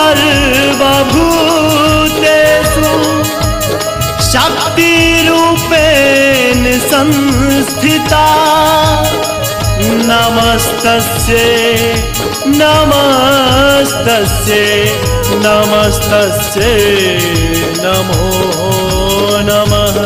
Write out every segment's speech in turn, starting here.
सर्वभूतेषु शक्तिरूपेण संस्थिता नमस्तस्यै नमस्तस्यै नमस्तस्यै नमो नमः।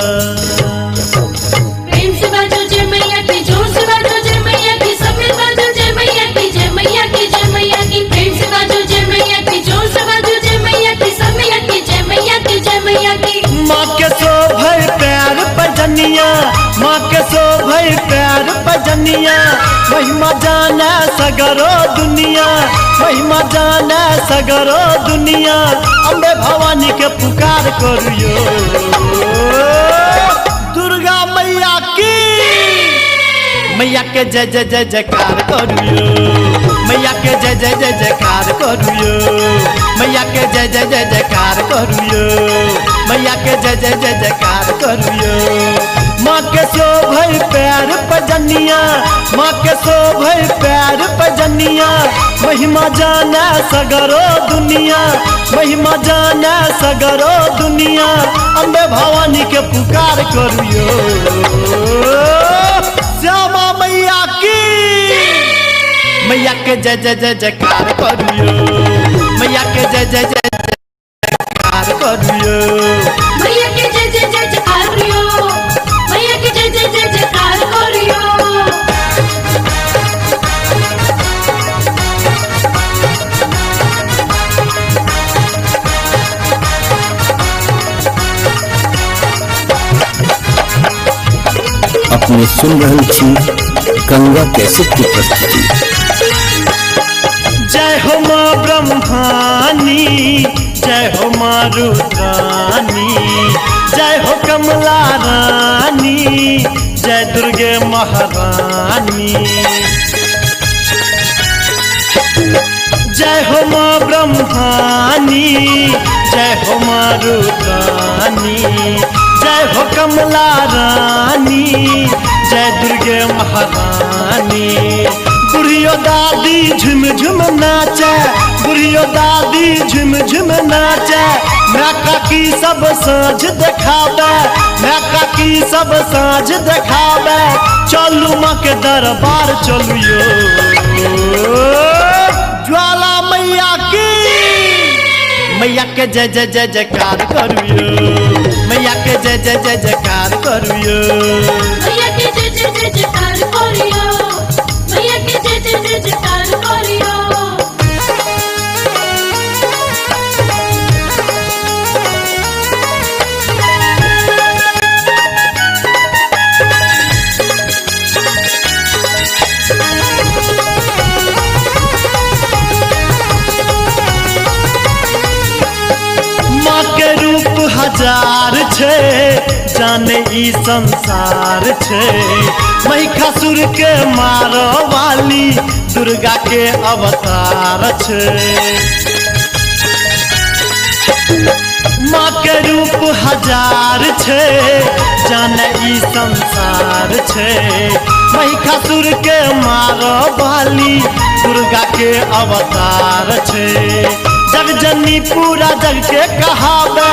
प्रेम से बाजो जय मैया की, जोर से बाजो जय मैया की, सब मिल बाजो जय मैया की, जय मैया की, जय मैया की। प्रेम से बाजो जय मैया की, जोर से बाजो जय मैया की, सब मैया की, जय मैया की, जय मैया की। माँ के शोभै प्यार पजनिया, माँ के शोभै प्यार पजनिया, महिमा जाने सगरो दुनिया, महिमा जाने सगरो दुनिया। अम्बे भवानी के पुकार करियो, दुर्गा मैया की, मैया के जय जय जय जयकार करियो, मैया के जय जय जय जयकार करियो, मैया के जय जय जय जयकार करियो, मैया के जय जय जय जयकार करियो। माँ के शोभै प्यार पजनिया, माँ के शोभै प्यार पजनिया, महिमा जाने सगरो दुनिया, महिमा जाने सगरो दुनिया। अम्बे भवानी के पुकार करियो, श्यामा मैया की, मैया के जय जय जय जयकार करियो, मैया के जय जय जय जयकार करियो, मैया के जय जय जय जयकार करियो, मैया के जय जय जय जयकार करियो। अपने सुन रहल छी गंगा कैसेट की प्रस्तुति। जय हो माँ ब्रह्मानी, जय हो माँ रुद्रानी, जय हो कमला रानी, जय दुर्गे महारानी। जय हो माँ ब्रह्मानी, जय हो माँ रुद्रानी, जय हो कमला रानी, जय दुर्गे महारानी। बुढ़ियो दादी झुम झुम नाचे, बुढ़ियो दादी झुम झुम नाचे, मैं काकी सब साँझ देखावे, मैं काकी सब साँझ देखावे। चलू माँ के दरबार चलियो, ज्वाला मैया की, मैया के जय जय जय जयकार करियो, मैया के जय जय जय जयकार करियो, मैया के जय जय जय जयकार करियो, मैया के जय जय जय जयकार करियो। माँ के रूप हजार छे, जाने ई संसार छे, महिषासुर के मारो वाली दुर्गा के अवतार छे। माँ के रूप हजार छे, जाने ई संसार छे, महिषासुर के मारो वाली दुर्गा के अवतार छे। जगजननी पूरा जग के कहावे,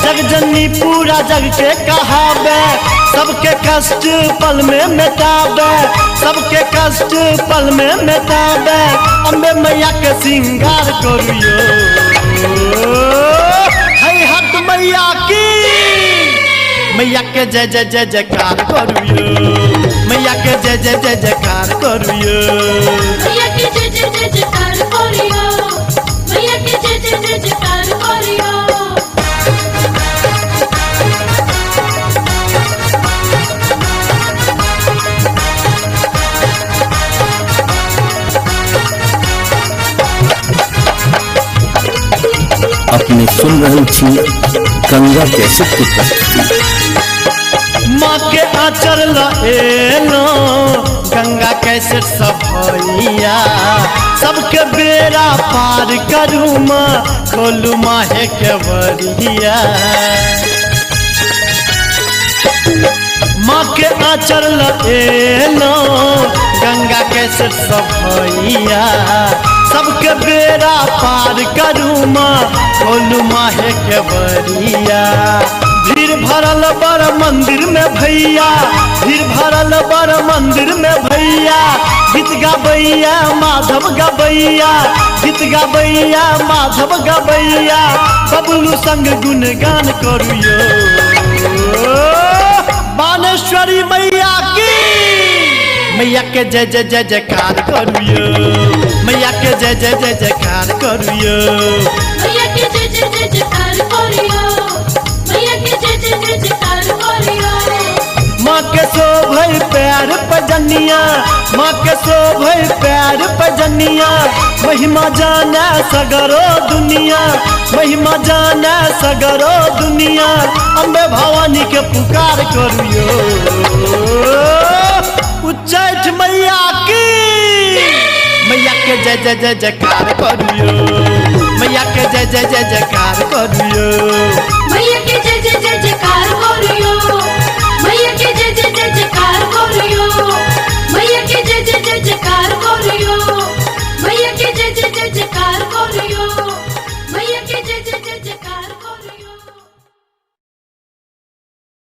जगजननी पूरा जग के कहावे, सबके कष्ट पल में मिटावे, सबके कष्ट पल में मिटावे। अम्बे मैया के श्रृंगार करियो, है हट मैया की, मैया के जय जय जय जयकार करियो, मैया के जय जय जय जयकार करियो, मैया के जय जय जय जयकार करियो, मैया के जय जय जय जयकार करियो। अपने सुन रहल छी गंगा कैसेट की प्रस्तुति। माँ के आचर एलो गंगा कैसेट सफैया, सबके बेड़ा पार करू माँ, खोलू माहे के बरिया। माँ के आचर एलो गंगा कैसेट सफैया, सबके बेड़ा पार करूँ माँ खोलू माहे के बरिया। भीड़ भरल बड़ मंदिर में भैया, भीड़ भरल बड़ मंदिर में भैया। गीत गबैया माधव गबैया, गीत गबैया माधव गबैया। बबलू संग गुणगान करियो बानेश्वरी मैया की। मैया के जय जय जय जयकार करियो, मैया के जय जय जय जयकार करियो। मैया के जय जय जय जयकार करियो, मैया के जय जय जय जयकार करियो। माँ के शोभै पैर पजनिया, माँ के शोभै पैर पजनिया। महिमा जाने सगरो दुनिया, महिमा जाने सगरो दुनिया। अम्बे भवानी के पुकार करियो उच्चैठ मैया की। मैया के जय जय जय जयकार करियो, मैया के जय जय जय जयकार करियो। मैया के